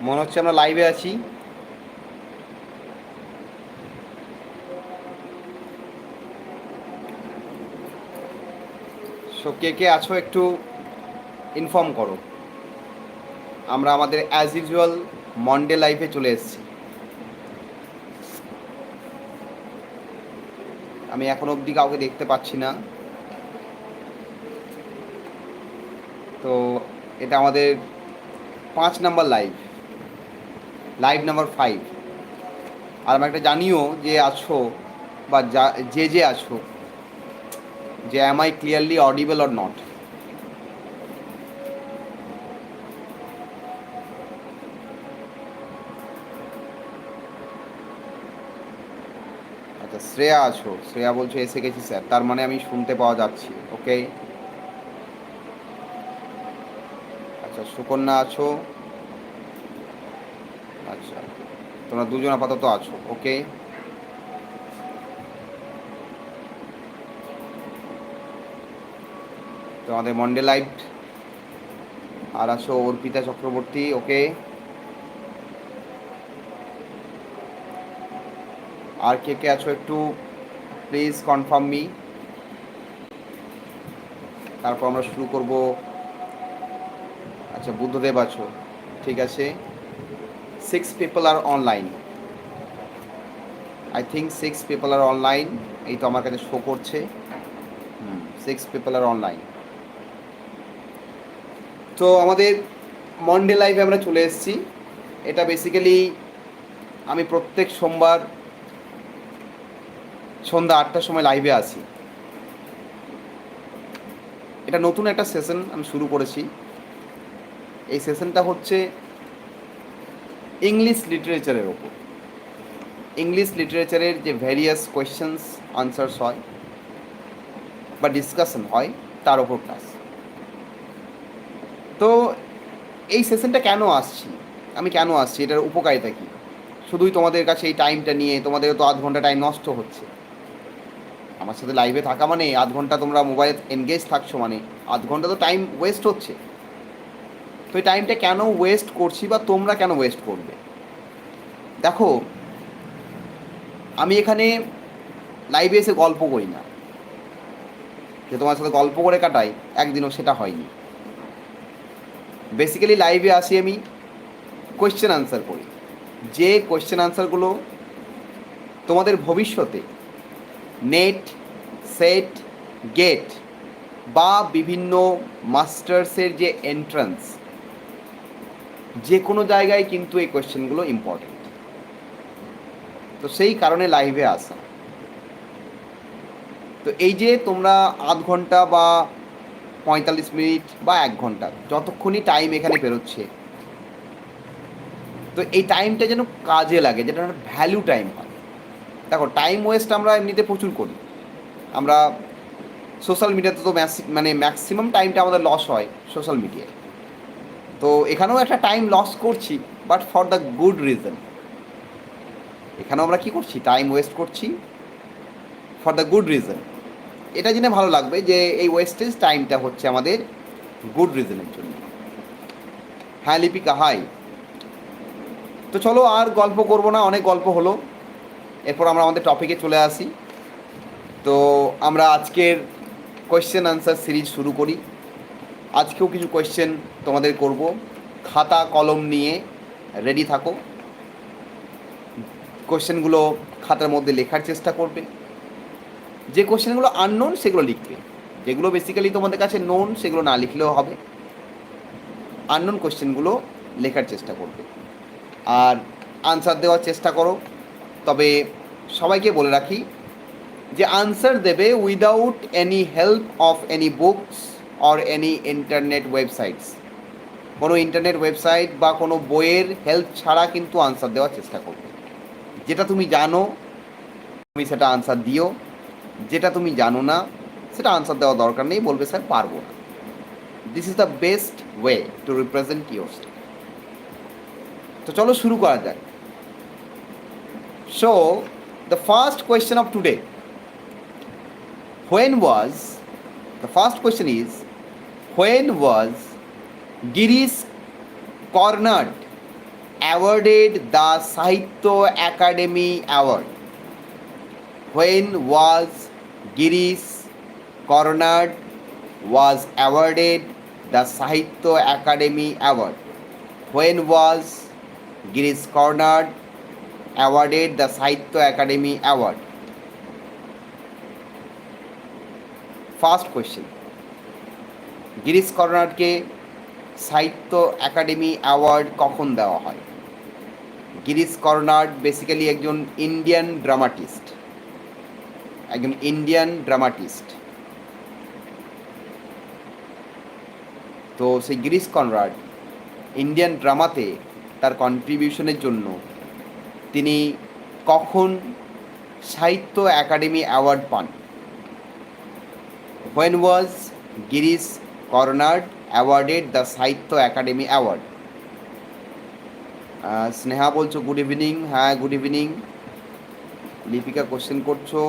মনে হচ্ছে আমরা লাইভে আছি। সো কে কে আছো একটু ইনফর্ম করো। আমরা আমাদের অ্যাজ ইউজুয়াল মন্ডে লাইভে চলে এসেছি। আমি এখন অবধি কাউকে দেখতে পাচ্ছি না। তো এটা আমাদের 5 নাম্বার লাইভ, লাইভ নাম্বার 5। আর আমাকে একটা জানিও যে আছো বা যে আছো, যে am I clearly audible or not. আচ্ছা, শ্রেয়া আছো। শ্রেয়া বলছো এসে গেছি স্যার, তার মানে আমি শুনতে পাওয়া যাচ্ছি। ওকে। আচ্ছা, সুকন্যা আছো। আচ্ছা, তোমরা দুজন আপাতত আছো। ওকে। তো আমাদের মন্ডে লাইভ। আর আছো অর্পিতা চক্রবর্তী। ওকে। আর কে কে আছো একটু প্লিজ কনফার্ম মি। তারপর আমরা শুরু করব। আচ্ছা, বুদ্ধদেব আছো, ঠিক আছে। 6 people are online. I think 6 people are online. এই তো আমার কাছে শো করছে। 6 পিপল আর অনলাইন। তো আমাদের মন্ডে লাইভে আমরা চলে এসেছি। এটা বেসিক্যালি আমি প্রত্যেক সোমবার সন্ধ্যা 8টার সময় লাইভে আসি। এটা নতুন একটা সেশন আমি শুরু করেছি। এই সেশনটা হচ্ছে ইংলিশ লিটারেচারের ওপর। ইংলিশ লিটারেচারের যে ভ্যারিয়াস কোয়েশ্চেন্স আনসার্স হয় বা ডিসকাশন হয় তার ওপর ক্লাস। তো এই সেশনটা কেন আসছি, আমি কেন আসছি, এটার উপকারিতা কী? শুধুই তোমাদের কাছে এই টাইমটা নিয়ে তোমাদের তো আধ ঘন্টা টাইম নষ্ট হচ্ছে। আমার সাথে লাইভে থাকা মানে আধ ঘন্টা তোমরা মোবাইলে এনগেজ থাকছো, মানে আধ ঘন্টা তো টাইম ওয়েস্ট হচ্ছে। তো এই টাইমটা কেন ওয়েস্ট করছি বা তোমরা কেন ওয়েস্ট করবে? দেখো, আমি এখানে লাইভে এসে গল্প করি না, যে তোমার সাথে গল্প করে কাটাই, একদিনও সেটা হয়নি। বেসিক্যালি লাইভে আসি আমি কোয়েশ্চেন আনসার করি। যে কোয়েশ্চেন আনসারগুলো তোমাদের ভবিষ্যতে নেট, সেট, গেট বা বিভিন্ন মাস্টার্সের যে এন্ট্রান্স, যে কোনো জায়গায় কিন্তু এই কোয়েশ্চেনগুলো ইম্পর্টেন্ট। তো সেই কারণে লাইভে আসা। তো এই যে তোমরা আধ ঘন্টা বা 45 মিনিট বা 1 ঘন্টা যতক্ষণই টাইম এখানে বেরোচ্ছে, তো এই টাইমটা যেন কাজে লাগে, যেটা ভ্যালু টাইম হয়। দেখো, টাইম ওয়েস্ট আমরা এমনিতে প্রচুর করি। আমরা সোশ্যাল মিডিয়াতে তো মানে ম্যাক্সিমাম টাইমটা আমাদের লস হয় সোশ্যাল মিডিয়ায়। তো এখানেও একটা টাইম লস করছি, but for the good reason. এখানেও আমরা কী করছি, টাইম ওয়েস্ট করছি ফর দ্য গুড রিজন। এটা জেনে ভালো লাগবে যে এই ওয়েস্টেজ টাইমটা হচ্ছে আমাদের গুড রিজনের জন্য। হ্যাঁ লিপিকা, হাই। তো চলো আর গল্প করবো না, অনেক গল্প হলো। এরপর আমরা আমাদের টপিকে চলে আসি। তো আমরা আজকের কোয়েশ্চেন আনসার সিরিজ শুরু করি। আজকেও কিছু কোয়েশ্চেন তোমাদের করব। খাতা কলম নিয়ে রেডি থাকো। কোয়েশ্চেনগুলো খাতার মধ্যে লেখার চেষ্টা করবে। যে কোয়েশ্চেনগুলো আননোন সেগুলো লিখবে, যেগুলো বেসিক্যালি তোমাদের কাছে নোন সেগুলো না লিখলেও হবে। আননোন কোয়েশ্চেনগুলো লেখার চেষ্টা করবে আর আনসার দেওয়ার চেষ্টা করো। তবে সবাইকে বলে রাখি যে আনসার দেবে without any help of any books or any internet websites. কোনো ইন্টারনেট ওয়েবসাইট বা কোনো বইয়ের হেল্প ছাড়া কিন্তু আনসার দেওয়ার চেষ্টা করবে। যেটা তুমি জানো তুমি সেটা আনসার দিও, যেটা তুমি জানো না সেটা আনসার দেওয়া দরকার নেই, বলবে স্যার পারবো না। This is the best way to represent your self. তো চলো শুরু করা যাক। So the first question of today, when was, the first question is, when was Girish cornered awarded the Sahitya Academy Award? When was Girish Karnad was awarded the Sahitya Academy Award? When was Girish Karnad awarded the Sahitya Academy Award? First question. Girish কর্নাডকে Sahitya Akademi award কখন দেওয়া হয়? Girish Karnad basically একজন Indian dramatist. তো সেই Girish কর্নাড Indian ড্রামাতে তার কন্ট্রিবিউশনের জন্য তিনি কখন সাহিত্য একাডেমি অ্যাওয়ার্ড পান? When was Girish Karnad awarded the Sahitya Academy Award? Sneha বলছো গুড ইভিনিং। হ্যাঁ, গুড ইভিনিং। লিপিকা কোশ্চেন করছো।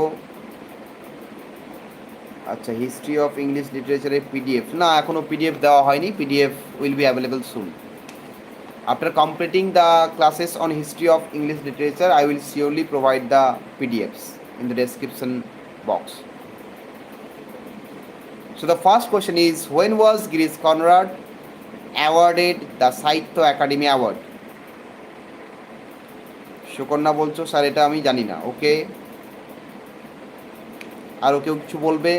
আচ্ছা, হিস্ট্রি অফ ইংলিশ লিটারেচারের পিডিএফ না, এখনও পিডিএফ দেওয়া হয়নি। PDF will be available soon. After completing the classes on history of English literature, I will surely provide the PDFs in the description box. So the first question is, when was Girish Karnad awarded the Sahitya Academy Award? Sukanya বলছো sir এটা আমি জানি না। ওকে, আরও কেউ কিছু বলবে?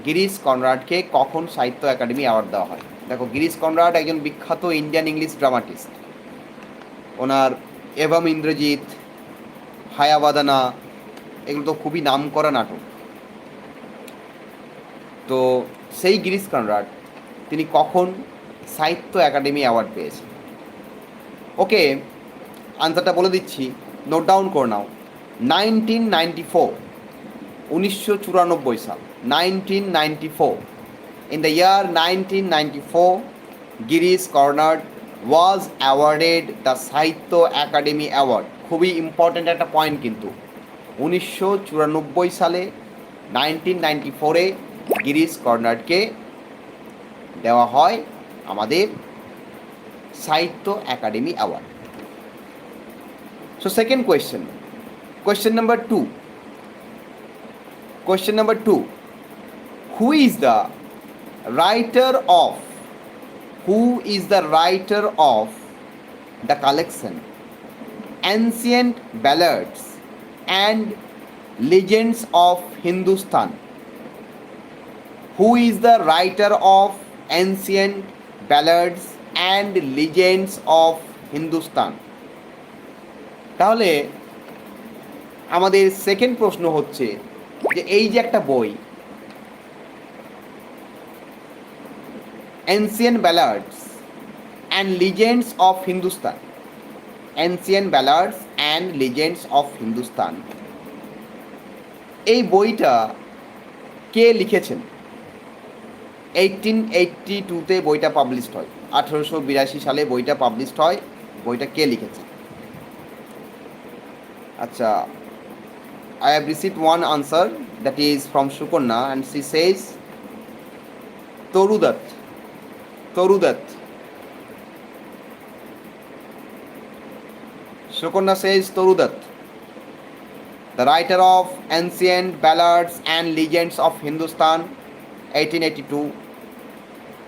গিরিশ কনরাডকে কখন সাহিত্য একাডেমি অ্যাওয়ার্ড দেওয়া হয়? দেখো, গিরিশ কনরাড একজন বিখ্যাত ইন্ডিয়ান ইংলিশ ড্রামাটিস্ট। ওনার এভম ইন্দ্রজিৎ, হায়াবাদানা এগুলো তো খুবই নাম করা নাটক। তো সেই গিরিশ কনরাড তিনি কখন সাহিত্য একাডেমি অ্যাওয়ার্ড পেয়েছেন? ওকে, আনসারটা বলে দিচ্ছি, নোট ডাউন করে নাও। 1994, 1994 সাল। 1994, in the year 1994, Girish Karnad was awarded the Sahitya Academy Award. খুবই ইম্পর্ট্যান্ট একটা পয়েন্ট কিন্তু। 1994 সালে 1994-এ গিরিশ কর্নাডকে দেওয়া হয় আমাদের Sahitya Akademi award. So second question, question number two, who is the writer of the collection Ancient Ballads and Legends of Hindustan? Who is the writer of Ancient Ballads and Legends of Hindustan? তাহলে আমাদের second প্রশ্ন হচ্ছে যে এই যে একটা বই Ancient Ballads and Legends of Hindustan, Ancient Ballads and Legends of Hindustan, এই বইটা কে লিখেছেন? 1882-তে বইটা পাবলিশড হয়। 1882 সালে বইটা পাবলিশড হয়। বইটা কে লিখেছে? আচ্ছা, I have received one answer that is from Sukonna and she says Torudutt. Sukonna says Torudutt, the writer of Ancient Ballads and Legends of Hindustan, 1882,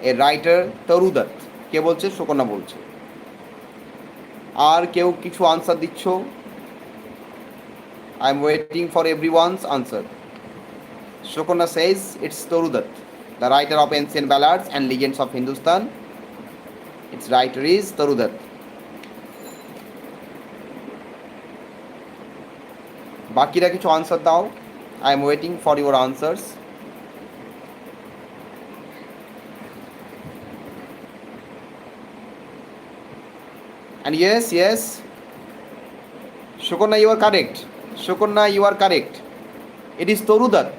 a writer Torudutt. কে বলছে? সুকন্যা বলছে। আর কেউ কিছু আনসার দিচ্ছ? I am waiting for everyone's answer. Sukonna says it's Torudutt, the writer of Ancient Ballads and Legends of Hindustan. Its writer is Torudutt. বাকিরা কিছু answer দাও। I am waiting for your answers. And yes, Sukonna, you are correct. Sukonna, you are correct. It is Torudutt.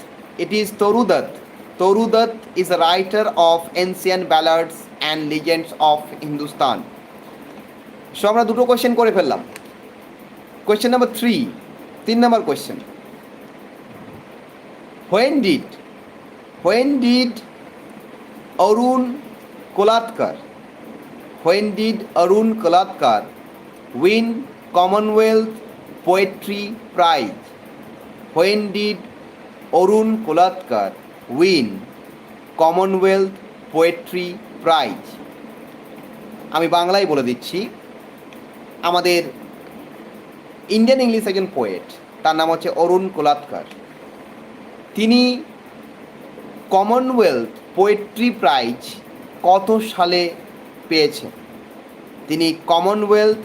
Torudutt is a writer of Ancient Ballads and Legends of Hindustan. So আমরা দুটো question করে ফেললাম। Question number 3, 3 number question, when did Arun Kolatkar When did Arun Kolatkar win Commonwealth Poetry Prize? When did Arun Kolatkar win Commonwealth Poetry Prize? আমি বাংলায় বলে দিচ্ছি, আমাদের Indian English একজন পোয়েট, তার নাম হচ্ছে অরুণ কোলাৎকার। তিনি কমনওয়েলথ পোয়েট্রি প্রাইজ কত সালে পেয়েছেন? তিনি কমনওয়েলথ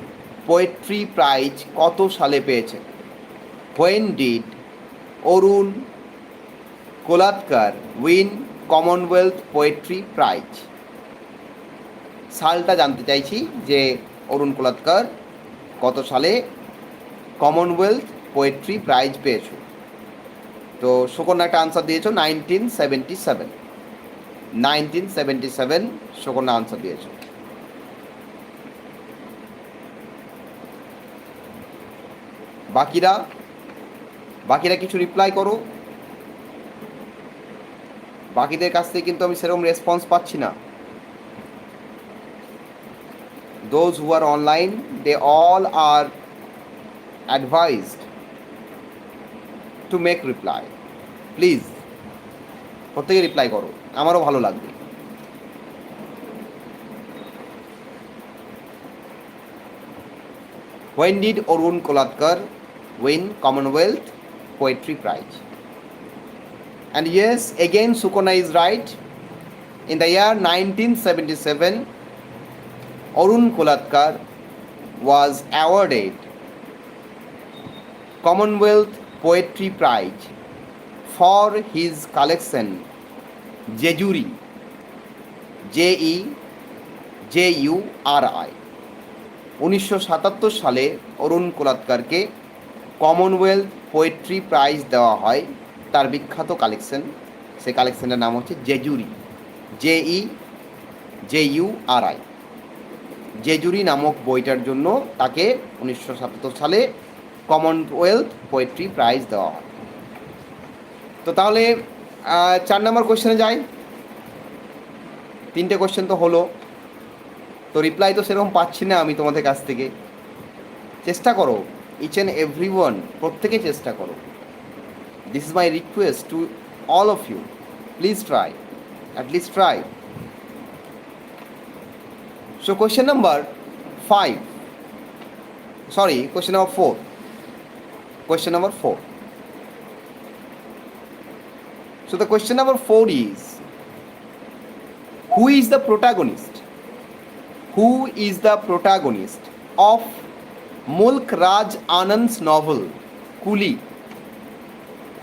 পোয়েট্রি প্রাইজ কত সালে পেয়েছেন? When did Arun Kolatkar win Commonwealth poetry prize? সালটা জানতে চাইছি যে অরুণ কোলাৎকার কত সালে কমনওয়েলথ পোয়েট্রি প্রাইজ পেয়েছ। তো সুকন্যা একটা আনসার দিয়েছো 1977। 1977 সুকন্যা আনসার দিয়েছ। বাকিরা কিছু রিপ্লাই করো। বাকিদের কাছ থেকে কিন্তু আমি সেরকম রেসপন্স পাচ্ছি না। Those who are online, they all are advised to make reply. Please, প্রত্যেকে রিপ্লাই করো, আমারও ভালো লাগবে। When did Arun Kolatkar win Commonwealth Poetry Prize? And yes, again Sukona is right. In the year 1977, Arun Kolatkar was awarded Commonwealth Poetry Prize for his collection Jejuri, Jejuri। 1977 সালে অরুণ কোলাৎকারকে Commonwealth poetry prize দেওয়া হয় তার বিখ্যাত collection, সেই কালেকশনের নাম হচ্ছে জেজুরি, Jejuri। জেজুরি নামক বইটার জন্য তাকে 1977 সালে কমনওয়েলথ পোয়েট্রি প্রাইজ দেওয়া হয়। তো তাহলে 4 নম্বর কোয়েশ্চেনে যাই। 3টে কোয়েশ্চেন তো হলো, তো রিপ্লাই তো সেরকম পাচ্ছি না আমি তোমাদের কাছ থেকে। চেষ্টা করো, ইচ অ্যান্ড এভরি ওয়ান, প্রত্যেকে চেষ্টা করো। This is my request to all of you, please try, at least try. So question number 5, sorry, question number 4. Question number 4. So the question number 4 is, who is the protagonist? Who is the protagonist of Mulk Raj Anand's novel Coolie?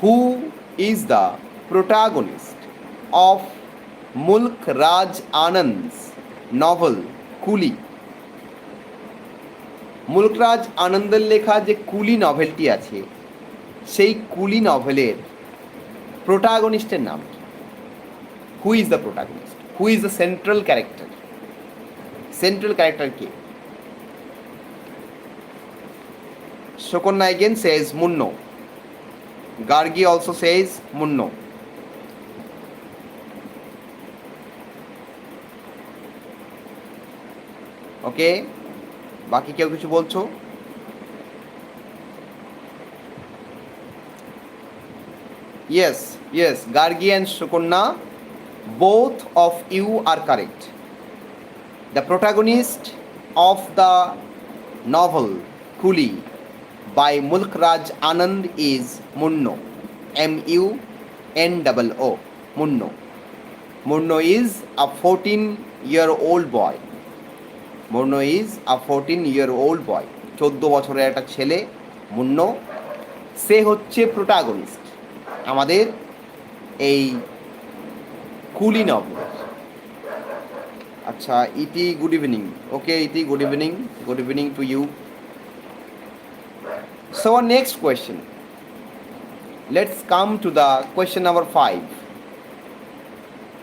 Who is the protagonist of Mulk Raj Anand's novel কুলি? মুলকরাজ আনন্দের লেখা যে কুলি নভেলটি আছে, সেই কুলি নভেলের প্রোটাগনিস্টের নাম কি? Who is the protagonist? Who is the central character? Central character K? Shokonna again says Munno. Gargi also says Munno. ওকে, বাকি কেউ কিছু বলছো? Yes, Gargi and Shukonna, both of you are correct. The protagonist of the novel Coolie by Mulk Raj Anand is Munno, Munno. Munno. Munno is a 14-year-old boy. মুন্নো is a 14-year-old বয়, 14 বছরের একটা ছেলে মুন্নো। সে হচ্ছে protagonist আমাদের এই কুলি novel. আচ্ছা, ইতি good evening. Okay Iti, good evening to you. So our next question, let's come to the question number 5.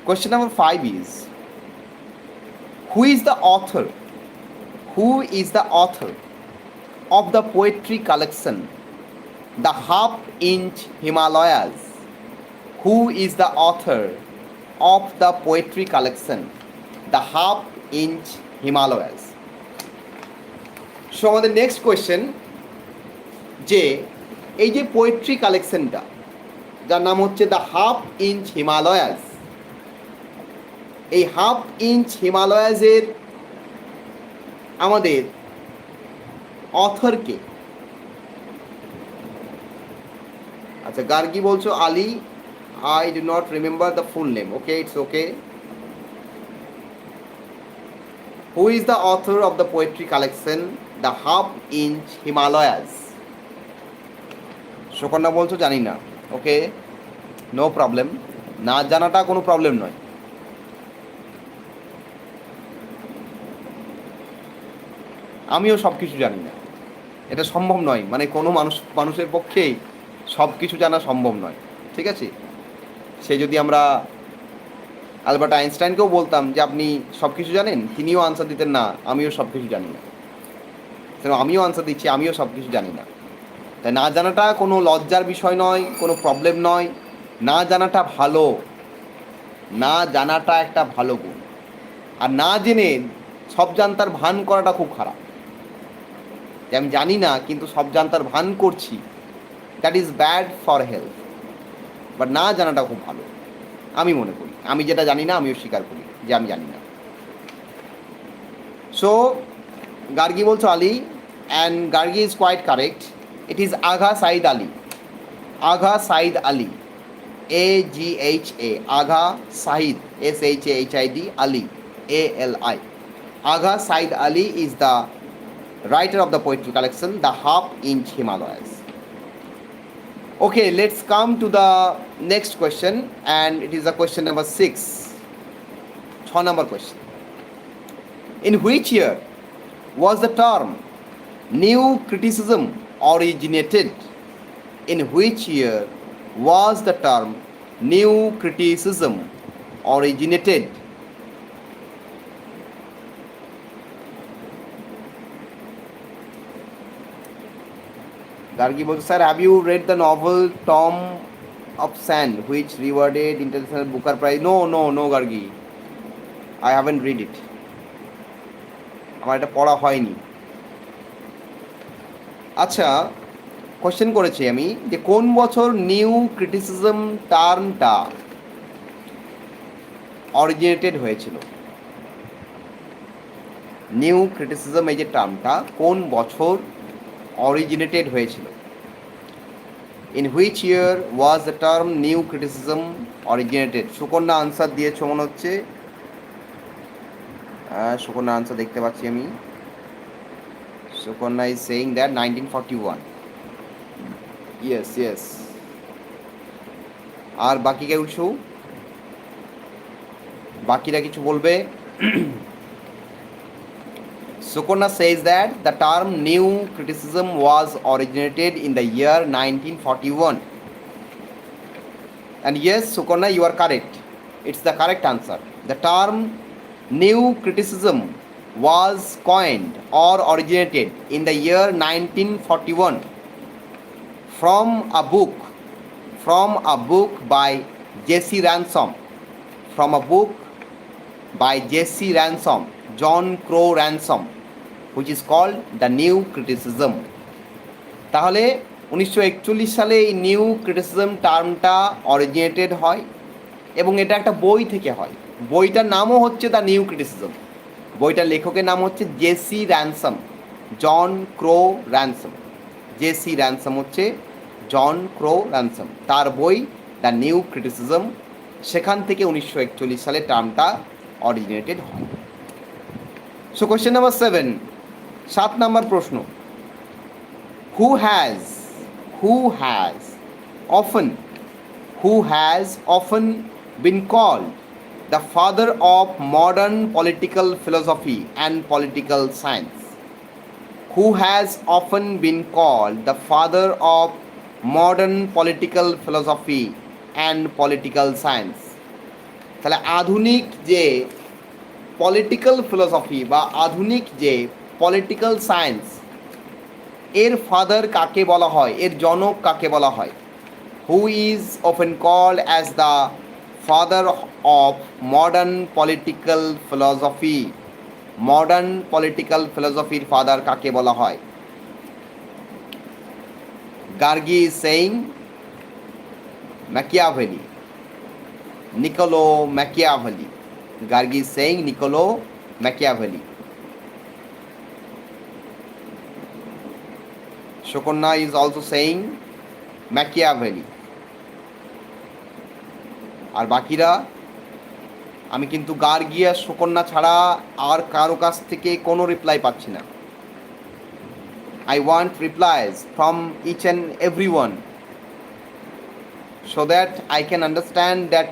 Question number 5 is, who is the author of the poetry collection The Half-Inch Himalayas? Who is the author of the poetry collection The Half-Inch Himalayas. So আমাদের next question, যে এই যে poetry কালেকশনটা যার নাম হচ্ছে the half inch Himalayas, এই half inch হিমালয়াসের আমাদের অথরকে? আচ্ছা, গার্গী বলছো Ali, I do not remember the full name. Okay, it's okay. Who is the author of the poetry collection the half inch Himalayas? Sukanya বলছো জানি না। ওকে, নো প্রবলেম, না জানাটা কোনো প্রবলেম নয়। আমিও সব কিছু জানি না, এটা সম্ভব নয়, মানে কোনো মানুষের পক্ষেই সব কিছু জানা সম্ভব নয়, ঠিক আছে? সে যদি আমরা আলবার্ট আইনস্টাইনকেও বলতাম যে আপনি সব কিছু জানেন, তিনিও আনসার দিতেন না আমিও সব কিছু জানি না। কেন আমিও আনসার দিচ্ছি আমিও সব কিছু জানি না। তাই না জানাটা কোনো লজ্জার বিষয় নয়, কোনো প্রবলেম নয়। না জানাটা ভালো, না জানাটা একটা ভালো গুণ। আর না জেনে সব জানতার ভান করাটা খুব খারাপ। যে আমি জানি না কিন্তু সব জানতার ভান করছি, that is bad for health. But না জানাটা খুব ভালো আমি মনে করি। আমি যেটা জানি না আমিও স্বীকার করি যে আমি জানি না। সো গার্গী বলছো Ali, and Gargi is quite correct. It is Agha Said Ali. Agha Said Ali, AGHA, Agha Said, SHAHID, Ali, ALI. Agha Said Ali is the writer of the poetry collection The Half Inch Himalayas. Okay, let's come to the next question, and it is the question number 6. 6 number question. In which year was the term new criticism originated? In which year was the term new criticism originated? Gargi bol, sir, have you read the novel Tom of Sand, which rewarded International Booker Prize? No, Gargi. I haven't read it. আমার এটা পড়া হয়নি। আচ্ছা, question করেছি আমি যে কোন বছর নিউ ক্রিটিসিজম টার্মটা অরিজিনেটেড হয়েছিল। নিউ ক্রিটিসিজম এই যে টার্মটা কোন বছর অরিজিনেটেড হয়েছিল? In which year was the term new criticism originated? Sukanya answer দিয়েছো মনে হচ্ছে। সুকন্যা আনসার দেখতে পাচ্ছি আমি। Sukanya is saying that 1941। Yes. আর বাকি কেউ কিছু, বাকিরা কিছু বলবে? Sukonna says that the term new criticism was originated in the year 1941. And yes, Sukonna, you are correct. It's the correct answer. The term new criticism was coined or originated in the year 1941 from a book by J.C. Ransom. From a book by J.C. Ransom, John Crow Ransom, which is called The New Criticism. তাহলে 1941 সালে এই new criticism টার্মটা originated হয় এবং এটা একটা বই থেকে হয়। বইটার নামও হচ্ছে দ্য নিউ ক্রিটিসিজম। বইটার লেখকের নাম হচ্ছে জেসি র্যানসম, জন ক্রো র্যানসম। জেসি র্যানসম হচ্ছে জন ক্রো র্যানসম, তার বই দ্য নিউ ক্রিটিসিজম। সেখান থেকে 1941 সালে টার্মটা অরিজিনেটেড হয়। সো কোয়েশ্চেন নাম্বার 7, 7 নম্বর প্রশ্ন। Who has often been called the father of modern political philosophy and political science? Who has often been called the father of modern political philosophy and political science? তাহলে আধুনিক যে political philosophy বা আধুনিক যে political science, এর father কাকে বলা হয়, এর জনক কাকে বলা হয়? Who is often called as the father of modern political philosophy? Modern political ফিলোসফির ফাদার কাকে বলা হয়? Gargi is saying Machiavelli, Niccolo Machiavelli. Gargi is saying Niccolo Machiavelli. Sukanya is also saying Machiavelli. আর বাকিরা, আমি কিন্তু গার্গি আর সুকন্যা ছাড়া আর কারো কাছ থেকে কোনো রিপ্লাই পাচ্ছি না। I want replies from each and everyone so that I can understand that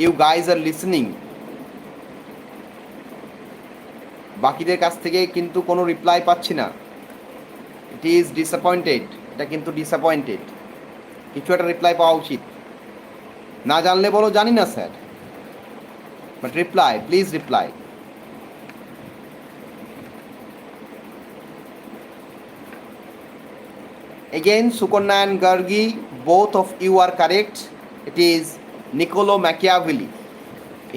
you guys are listening. বাকিদের কাছ থেকে কিন্তু কোনো রিপ্লাই পাচ্ছি না। It is disappointed. এটা কিন্তু ডিসঅ্যাপয়েন্টেড। কিছু একটা রিপ্লাই পাওয়া উচিত। না জানলে বলো জানি না sir, but reply, please reply. Again, Sukanya and Gargi, both of you are correct. It is Niccolo Machiavelli.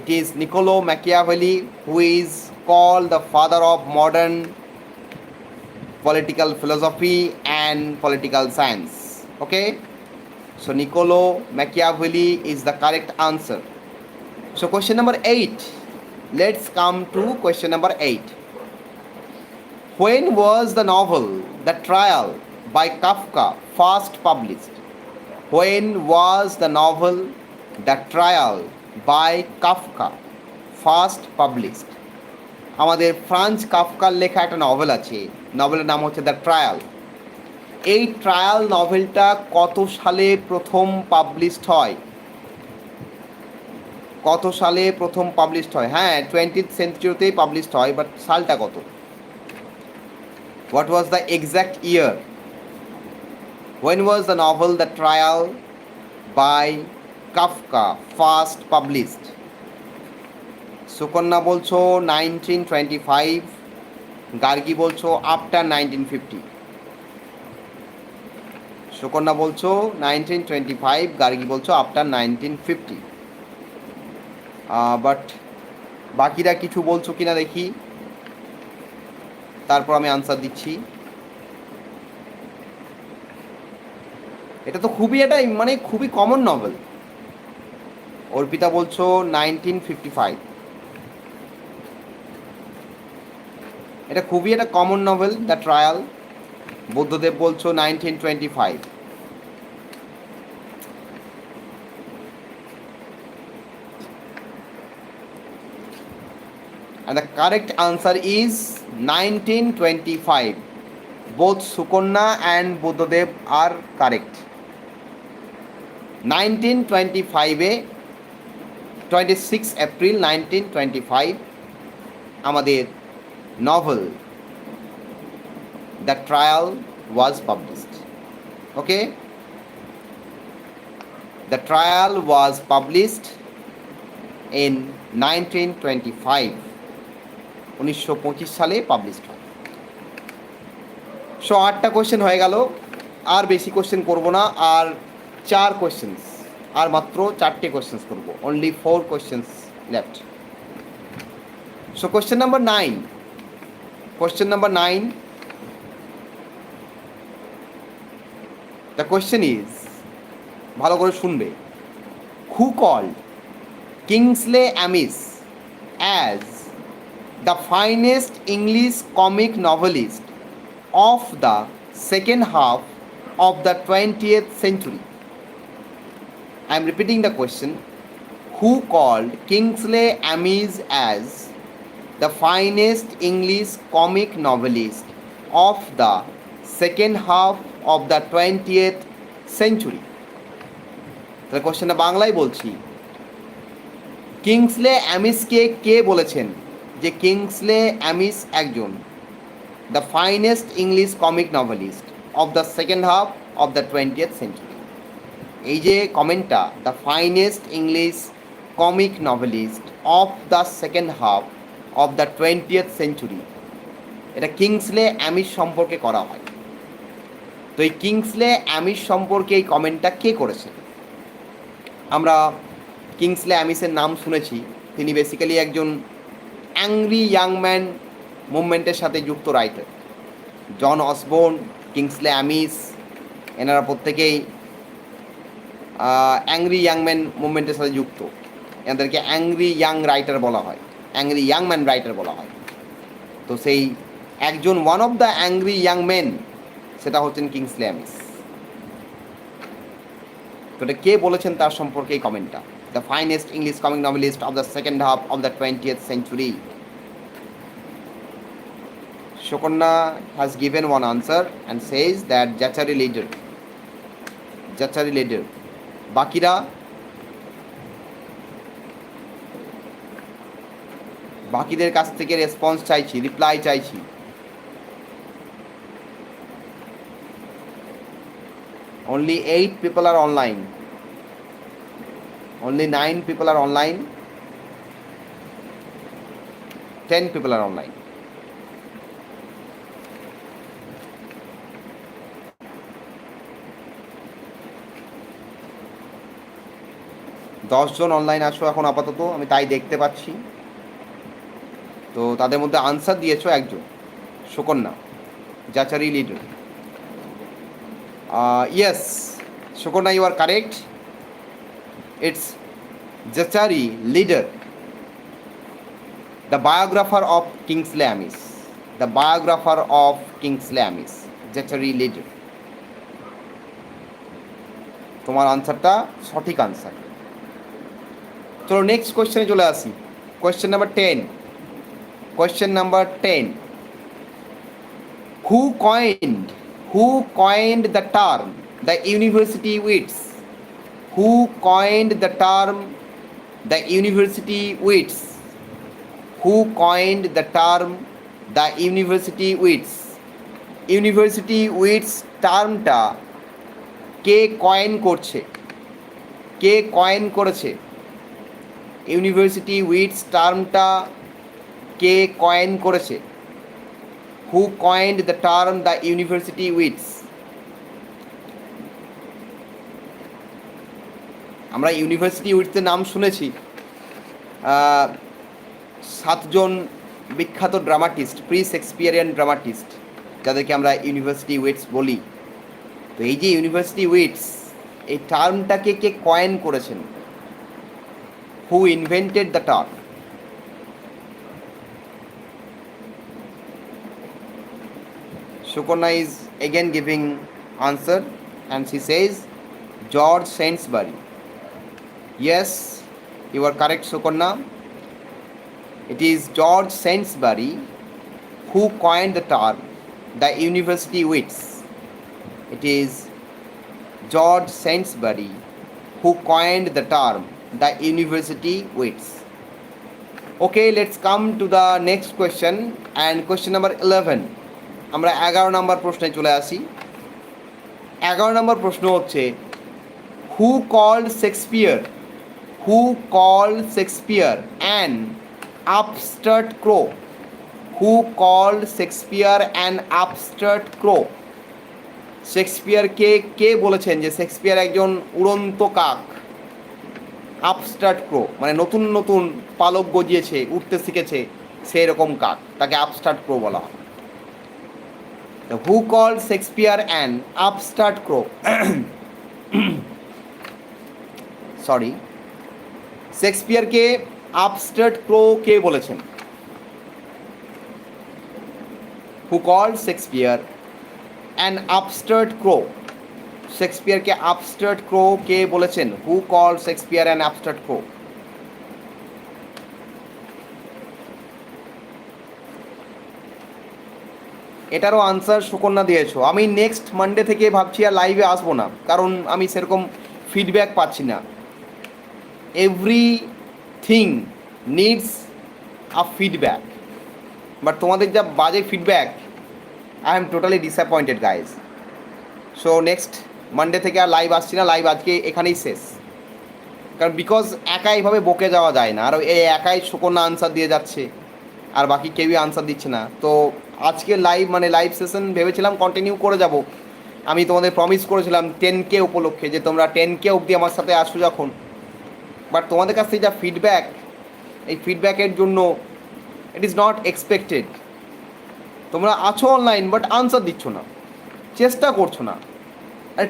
It is Niccolo Machiavelli who is called the father of modern political philosophy and political science. Okay? So Niccolo Machiavelli is the correct answer. So question number 8. Let's come to question number 8. When was the novel The Trial by Kafka first published? When was the novel The Trial by Kafka first published? আমাদের France কাফকার লেখা একটা novel আছে, নভেলের নাম হচ্ছে the trial. এই trial নভেলটা কত সালে প্রথম পাবলিশড হয়? কত সালে প্রথম পাবলিশড হয়? হ্যাঁ, 20th সেঞ্চুরিতেই পাবলিশড হয়, বাট সালটা কত? What was the exact year? When was the novel The Trial by Kafka first published? Sukanya বলছো 1925, গার্গি বলছো আফটার 1950। সুকন্যা বলছো 1925, গার্গি বলছো আফটার 1950। বাট বাকিরা কিছু বলছো কিনা দেখি, তারপর আমি আনসার দিচ্ছি। এটা তো খুবই একটা মানে খুবই কমন নভেল। অর্পিতা বলছো 1955। এটা খুবই একটা common novel, the trial. Buddhadeb বলছো 1925। And the correct answer is 1925. Both Sukanya and Buddhadev are correct. 1925 26 April 1925 আমাদের novel The Trial was published. Okay? The Trial was published in 1925. 1925 সালে পাবলিশড হয়। সো 8টা কোয়েশ্চেন হয়ে গেল, আর বেশি কোয়েশ্চেন করব না। আর 4 questions, আর মাত্র 4টে কোয়েশ্চেন্স করব। Only 4 questions left. So question number 9। Question number 9, the question is, ভালো করে শুনবে, who called Kingsley Amis as the finest English comic novelist of the second half of the 20th century? I am repeating the question. Who called Kingsley Amis as the finest English comic novelist of the second half of the 20th century? তাহলে কোশ্চেনটা বাংলায় বলছি। Kingsley অ্যামিসকে কে বলেছেন যে Kingsley Amiss একজন the finest English comic novelist of the second half of the 20th century? এই যে কমেন্টটা, the finest English comic novelist of the second half of the 20th century, এটা কিংসলে অ্যামিস সম্পর্কে করা হয়। তো এই কিংসলে অ্যামিস সম্পর্কে এই কমেন্টটা কে করেছে? আমরা কিংসলে অ্যামিসের নাম শুনেছি। তিনি বেসিক্যালি একজন অ্যাংরি ইয়াং ম্যান মুভমেন্টের সাথে যুক্ত রাইটার। জন অসবর্ন, কিংসলে অ্যামিস, এনারা প্রত্যেকেই অ্যাংরি ইয়াং ম্যান মুভমেন্টের সাথে যুক্ত। এনাদেরকে অ্যাংরি ইয়াং রাইটার বলা হয়, অ্যাংরি ইয়াং ম্যান রাইটার বলা হয়। তো সেই একজন one of the angry young man সেটা হচ্ছেন কিংসলে অ্যামিস। তো এটা কে বলেছেন তার সম্পর্কে এই কমেন্টটা। The finest English comic novelist of the second half of the 20th century. Shokonna has given one answer and says that Zachary Leader. Zachary Leader. বাকিরা বাকিদের কাছ থেকে রেসপন্স চাইছি, রিপ্লাই চাইছি। Only 8 people are online. Only 9 people are online. 10 people are online. দশজন online আসো এখন আপাতত, আমি তাই দেখতে পাচ্ছি। তো তাদের মধ্যে আনসার দিয়েছো একজন, Sukanya, Zachary Leader. Yes Sukanya, you are correct. It's Zachary Leader, the biographer of Kingsley Amis, the biographer of Kingsley Amis, Zachary Leader. তোমার আনসারটা সঠিক আনসার। চলো নেক্সট কোয়েশ্চেনে চলে আসি। Question number 10। Question number 10, who coined the term the university wits? Who coined the term the university wits? Who coined the term the university wits? University wits টার্মটা কে coin করছে, কে কয়েন করেছে? University wits টার্মটা কে coin করেছে? Who coined the term the university wits? আমরা university উইটসের নাম শুনেছি 7জন বিখ্যাত ড্রামাটিস্ট, প্রি শেক্সপিয়ারিয়ান ড্রামাটিস্ট, যাদেরকে আমরা ইউনিভার্সিটি উইটস বলি। তো এই যে ইউনিভার্সিটি উইটস, এই টার্মটাকে কে কয়েন করেছেন? হু invented the term? Shukonna is again giving answer and she says George Sainsbury. Yes, you are correct, Shukonna. It is George Sainsbury who coined the term the university wits. It is George Sainsbury who coined the term the university wits. Okay, let's come to the next question, and question number 11. আমরা 11 নম্বর প্রশ্নে চলে আসি। 11 নম্বর প্রশ্ন হচ্ছে, who called Shakespeare an upstart crow? Who called Shakespeare an upstart crow? শেক্সপিয়ারকে কে বলেছেন যে শেক্সপিয়ার একজন উড়ন্ত কাক? আপস্টার্ট ক্রো মানে নতুন নতুন পালক গজিয়েছে, উঠতে শিখেছে, সেই রকম কাক, তাকে আপস্টার্ট ক্রো বলা হয়। Who called Shakespeare an upstart crow? Sorry, শেক্সপিয়ারকে আপস্টার্ট ক্রো কে বলেছেন? Who called Shakespeare an upstart crow? শেক্সপিয়ারকে আপস্টার্ট ক্রো কে বলেছেন? Who called Shakespeare an upstart crow? এটারও আনসার সুকন্যা দিয়েছো। আমি নেক্সট মানডে থেকে ভাবছি আর লাইভে আসবো না, কারণ আমি সেরকম ফিডব্যাক পাচ্ছি না। Everything needs a feedback, but তোমাদের যা বাজে feedback, I am totally disappointed guys. So next Monday থেকে আর লাইভ আসছি না, লাইভ আজকে এখানেই শেষ। কারণ বিকজ একা এইভাবে বকে যাওয়া যায় না, আর এই একাই সুকন্যা আনসার দিয়ে যাচ্ছে আর বাকি কেউই আনসার দিচ্ছে না। তো আজকে লাইভ মানে লাইভ সেশন ভেবেছিলাম কন্টিনিউ করে যাব। আমি তোমাদের প্রমিস করেছিলাম 10K উপলক্ষে যে তোমরা 10K অবধি আমার সাথে আসো যখন, বাট তোমাদের কাছ থেকে যা ফিডব্যাক, এই ফিডব্যাকের জন্য ইট ইজ নট এক্সপেক্টেড তোমরা আছো অনলাইন বাট আনসার দিচ্ছ না, চেষ্টা করছো না। আরে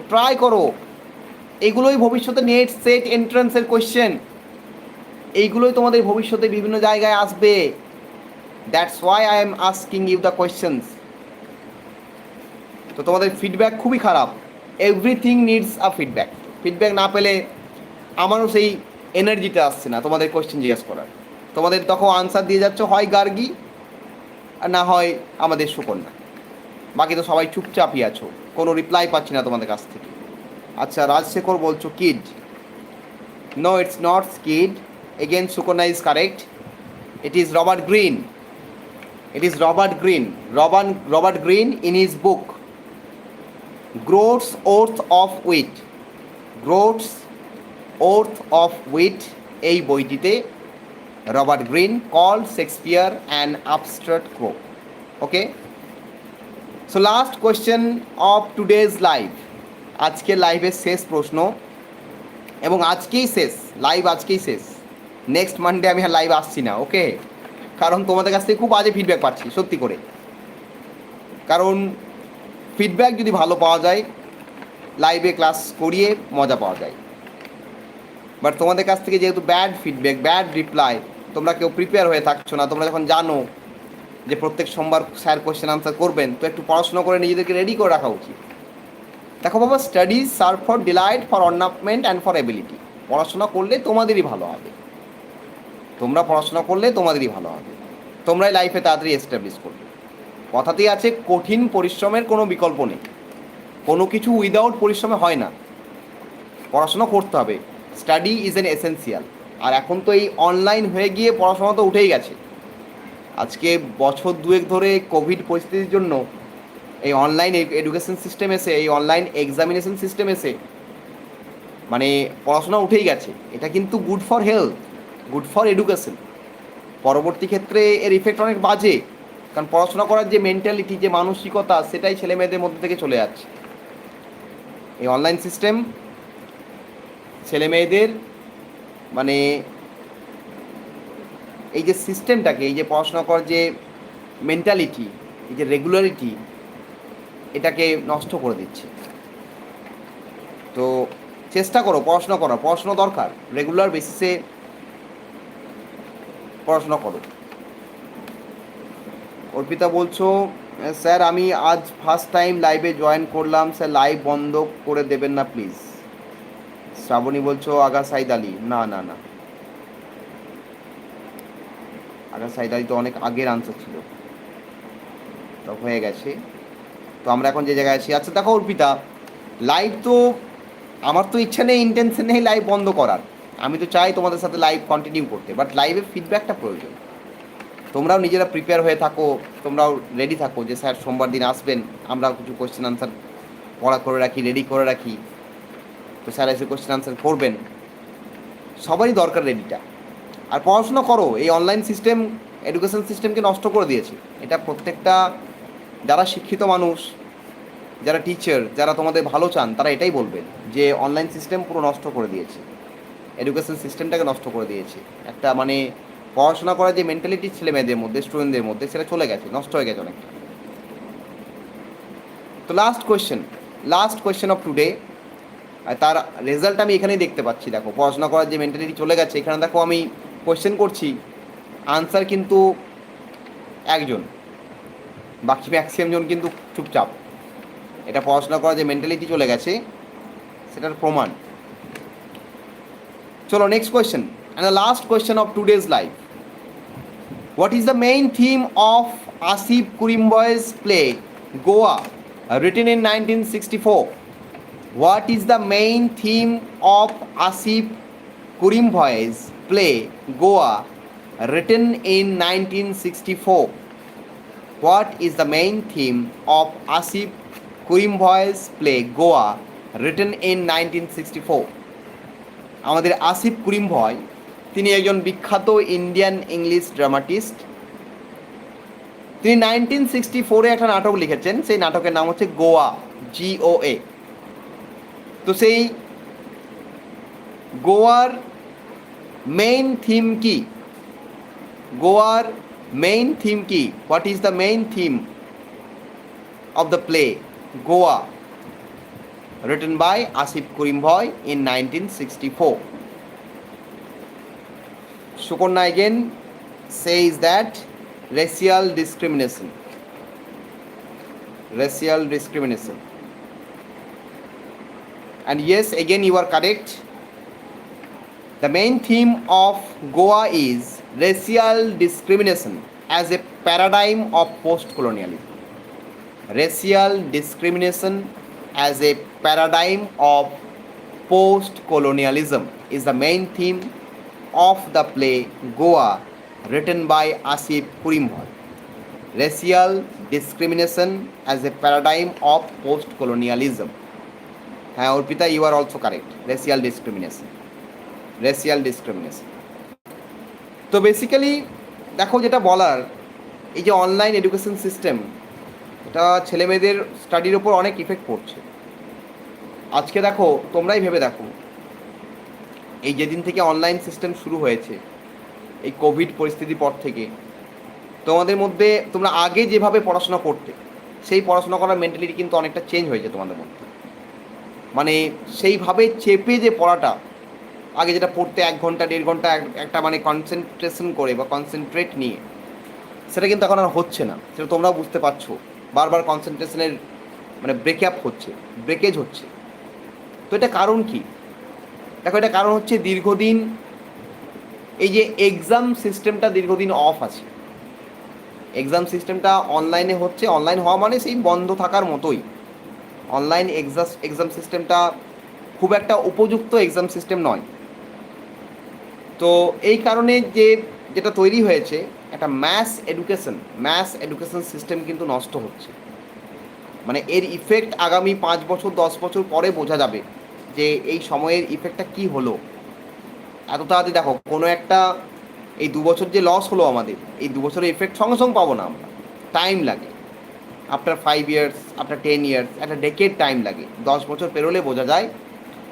ট্রাই করো। এগুলোই ভবিষ্যতে নেট সেট এন্ট্রান্সের কোয়েশ্চেন, এইগুলোই তোমাদের ভবিষ্যতে বিভিন্ন জায়গায় আসবে। That's why I am asking you the questions. তো তোমাদের ফিডব্যাক খুবই খারাপ, everything needs a feedback. Feedback না পেলে আমারও সেই এনার্জিটা আসছে না তোমাদের কোয়েশ্চেন জিজ্ঞেস করার। তোমাদের তখন আনসার দিয়ে যাচ্ছ হয় গার্গী আর না হয় আমাদের সুকন্যা, বাকি তো সবাই চুপচাপই আছো, কোনো রিপ্লাই পাচ্ছি না তোমাদের কাছ থেকে। আচ্ছা, রাজশেখর বলছো Kyd, no it's not Kyd, again Sukanya is correct, it is Robert Greene, it is Robert Greene in his book Groat's Oath of Wit, Groat's Oath of Wit এই বইটিতে Robert green called Shakespeare an abstract crow. Okay, so last question of today's live, আজকে লাইভের শেষ প্রশ্ন, এবং আজকেই শেষ live, আজকেই শেষ, নেক্সট মানডে আমি আর লাইভ আসছি না। ওকে, কারণ তোমাদের কাছ থেকে খুব বাজে ফিডব্যাক পাচ্ছি সত্যি করে। কারণ ফিডব্যাক যদি ভালো পাওয়া যায় লাইভে ক্লাস করিয়ে মজা পাওয়া যায়, বাট তোমাদের কাছ থেকে যেহেতু ব্যাড ফিডব্যাক, ব্যাড রিপ্লাই, তোমরা কেউ প্রিপেয়ার হয়ে থাকছো না। তোমরা যখন জানো যে প্রত্যেক সোমবার স্যার কোয়েশ্চেন আনসার করবেন, তো একটু পড়াশোনা করে নিজেদেরকে রেডি করে রাখা উচিত। দেখো বাবা, studies serve for delight, for ornament and for ability. পড়াশোনা করলে তোমাদেরই ভালো হবে, তোমরা পড়াশোনা করলে তোমাদেরই ভালো হবে, তোমরাই লাইফে তাড়াতাড়ি এস্টাবলিশ করবে। কথাতেই আছে কঠিন পরিশ্রমের কোনো বিকল্প নেই, কোনো কিছু উইদাউট পরিশ্রমে হয় না, পড়াশোনা করতে হবে। Study is an essential. আর এখন তো এই অনলাইন হয়ে গিয়ে পড়াশোনা তো উঠেই গেছে। আজকে বছর দুয়েক ধরে কোভিড পরিস্থিতির জন্য এই অনলাইন এডুকেশন সিস্টেম এসে, এই অনলাইন এক্সামিনেশন সিস্টেম এসে মানে পড়াশোনা উঠেই গেছে। এটা কিন্তু good for health, good for education. পরবর্তী ক্ষেত্রে এর ইফেক্ট অনেক বাজে, কারণ পড়াশোনা করার যে মেন্টালিটি, যে মানসিকতা, সেটাই ছেলে মেয়েদের মধ্যে থেকে চলে যাচ্ছে। এই অনলাইন সিস্টেম ছেলে মেয়েদের মানে এই যে সিস্টেমটাকে, এই যে পড়াশোনা করার যে মেন্টালিটি, এই যে রেগুলারিটি, এটাকে নষ্ট করে দিচ্ছে। তো চেষ্টা করো পড়াশোনা করার, পড়াশোনা দরকার, রেগুলার বেসিসে পড়াশোনা করো। অর্পিতা বলছো স্যার আমি আজ ফার্স্ট টাইম লাইভে জয়েন করলাম, স্যার লাইভ বন্ধ করে দেবেন না প্লিজ। শ্রাবণী বলছো আগা সাইদ আলী, না না না, আগা সাইদ আলী তো অনেক আগের আনসার ছিল, তো হয়ে গেছে। তো আমরা এখন যে জায়গায় আছি, আচ্ছা দেখো অর্পিতা, লাইভ তো আমার তো ইচ্ছা নেই, ইন্টেনশন নেই লাইভ বন্ধ করার। আমি তো চাই তোমাদের সাথে লাইভ কন্টিনিউ করতে, বাট লাইভের ফিডব্যাকটা প্রয়োজন। তোমরাও নিজেরা প্রিপেয়ার হয়ে থাকো, তোমরাও রেডি থাকো যে স্যার সোমবার দিন আসবেন, আমরাও কিছু কোয়েশ্চেন আনসার পড়া করে রাখি, রেডি করে রাখি, তো স্যার এসে কোয়েশ্চেন আনসার করবেন। সবারই দরকার রেডিটা। আর পড়াশোনা করো, এই অনলাইন সিস্টেম এডুকেশন সিস্টেমকে নষ্ট করে দিয়েছে। এটা প্রত্যেকটা যারা শিক্ষিত মানুষ, যারা টিচার, যারা তোমাদের ভালো চান, তারা এটাই বলবেন যে অনলাইন সিস্টেম পুরো নষ্ট করে দিয়েছে, এডুকেশন সিস্টেমটাকে নষ্ট করে দিয়েছে। একটা মানে পড়াশোনা করার যে মেন্টালিটি ছেলে মেয়েদের মধ্যে, স্টুডেন্টদের মধ্যে, সেটা চলে গেছে, নষ্ট হয়ে গেছে অনেকটা। তো লাস্ট কোয়েশ্চেন অফ টুডে, তার রেজাল্ট আমি এখানেই দেখতে পাচ্ছি। দেখো পড়াশোনা করার যে মেন্টালিটি চলে গেছে, এখানে দেখো আমি কোয়েশ্চেন করছি, আনসার কিন্তু একজন, বাকি ম্যাক্সিমাম জন কিন্তু চুপচাপ। এটা পড়াশোনা করার যে মেন্টালিটি চলে গেছে সেটার প্রমাণ। চলো next question, and the last question of today's live. What is the main theme of Asif Currimbhoy's play Goa, written in 1964? What is the main theme of Asif Kurimboy's play Goa, written in 1964? What is the main theme of Asif Kurimboy's play Goa, written in 1964? আমাদের আসিফ কুরিম্বয়, তিনি একজন বিখ্যাত Indian English dramatist. তিনি 1964 একটা নাটক লিখেছেন, সেই নাটকের নাম হচ্ছে গোয়া, GOA। তো সেই গোয়ার মেইন থিম কি, গোয়ার মেইন থিম কি? What is the main theme of the play Goa, written by Asif Kurimboy in 1964? Sukarna again says that racial discrimination. Racial discrimination. And yes, again you are correct. The main theme of Goa is racial discrimination as a paradigm of post-colonialism. Racial discrimination as a paradigm of post-colonialism is the main theme of the play Goa, written by Asif Kurimboy. Racial discrimination as a paradigm of post-colonialism. হ্যাঁ Arpita, you are also correct, racial discrimination, racial discrimination. তো basically দেখো যেটা বলার, এই যে online education system, এটা ছেলেমেয়েদের স্টাডির ওপর অনেক ইফেক্ট পড়ছে। আজকে দেখো, তোমরাই ভেবে দেখো, এই যেদিন থেকে অনলাইন সিস্টেম শুরু হয়েছে, এই কোভিড পরিস্থিতির পর থেকে, তোমাদের মধ্যে তোমরা আগে যেভাবে পড়াশোনা করতে, সেই পড়াশোনা করার মেন্টালিটি কিন্তু অনেকটা চেঞ্জ হয়েছে তোমাদের মধ্যে। মানে সেইভাবে চেপে যে পড়াটা, আগে যেটা পড়তে 1 ঘন্টা 1.5 ঘন্টা একটা মানে কনসেন্ট্রেশন করে বা কনসেন্ট্রেট নিয়ে, সেটা কিন্তু এখন আর হচ্ছে না। সেটা তোমরাও বুঝতে পারছো, বারবার কনসেন্ট্রেশনের মানে ব্রেকআপ হচ্ছে, ব্রেকেজ হচ্ছে। তো এটা কারণ কি? দেখো, এটা কারণ হচ্ছে দীর্ঘদিন এই যে এক্সাম সিস্টেমটা দীর্ঘদিন অফ আছে। এক্সাম সিস্টেমটা অনলাইনে হচ্ছে, অনলাইন হওয়া মানে সেই বন্ধ থাকার মতোই। অনলাইন এক্সাম সিস্টেমটা খুব একটা উপযুক্ত এক্সাম সিস্টেম নয়। তো এই কারণে যেটা তৈরি হয়েছে, একটা ম্যাস এডুকেশন সিস্টেম কিন্তু নষ্ট হচ্ছে। মানে এর ইফেক্ট আগামী 5 বছর 10 বছর পরে বোঝা যাবে যে এই সময়ের ইফেক্টটা কি হলো। এত তাড়াতাড়ি দেখো, কোনো একটা এই 2 বছর যে লস হলো আমাদের, এই 2 বছরের ইফেক্ট সঙ্গে সঙ্গে পাবো না আমরা, টাইম লাগে। আফটার 5 ইয়ার্স, আফটার 10 ইয়ার্স, একটা ডেকেড টাইম লাগে। 10 বছর পেরোলে বোঝা যায়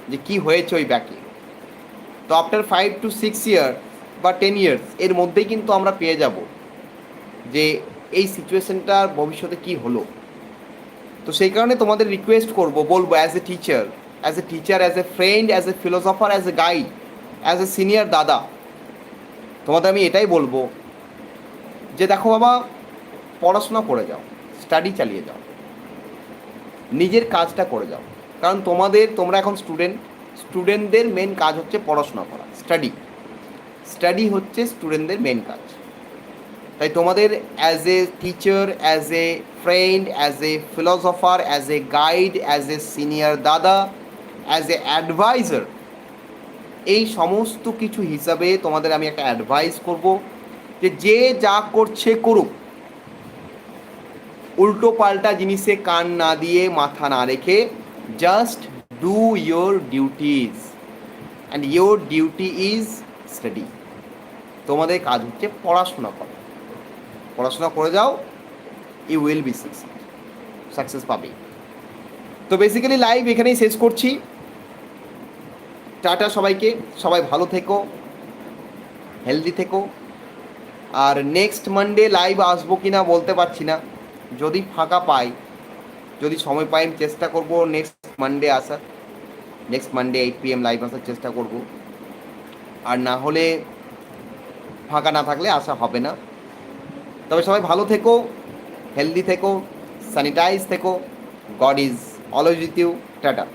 যে কি হয়েছে ওই ব্যাকে। তো আফটার 5 to 6 ইয়ার বা 10 ইয়ার্স এর মধ্যেই কিন্তু আমরা পেয়ে যাব যে এই সিচুয়েশনটার ভবিষ্যতে কি হলো। তো সেই কারণে তোমাদের রিকোয়েস্ট করব, বলবো as a teacher, as a friend, as a philosopher, as a guide, as a senior দাদা, তোমাদের আমি এটাই বলবো যে দেখো বাবা, পড়াশোনা করে যাও, স্টাডি চালিয়ে যাও, নিজের কাজটা করে যাও। কারণ তোমরা এখন স্টুডেন্টদের মেন কাজ হচ্ছে পড়াশোনা করা, স্টাডি হচ্ছে স্টুডেন্টদের মেন কাজ। তাই তোমাদের as a teacher, as a friend, as a philosopher, as a guide, as a senior দাদা, অ্যাজ এ অ্যাডভাইজার, এই সমস্ত কিছু হিসাবে তোমাদের আমি একটা অ্যাডভাইস করব যে যা করছে করুক, উল্টো পাল্টা জিনিসে কান না দিয়ে, মাথা না রেখে, just do your duties, and your duty is study. তোমাদের কাজ হচ্ছে পড়াশোনা করা, পড়াশোনা করে যাও, ইউ উইল বি সাকসেস পাবে। তো বেসিক্যালি লাইভ এখানেই শেষ করছি। টাটা সবাইকে, সবাই ভালো থেকো, হেলদি থেকো। আর নেক্সট মানডে লাইভ আসবো কি না বলতে পারছি না, যদি ফাঁকা পাই, যদি সময় পাই, আমি চেষ্টা করব নেক্সট মানডে 8 PM লাইভ আসার চেষ্টা করব। আর না হলে, ফাঁকা না থাকলে আসা হবে না। তবে সবাই ভালো থেকো, হেলদি থেকো, স্যানিটাইজ থেকো। God is always with you. Tata.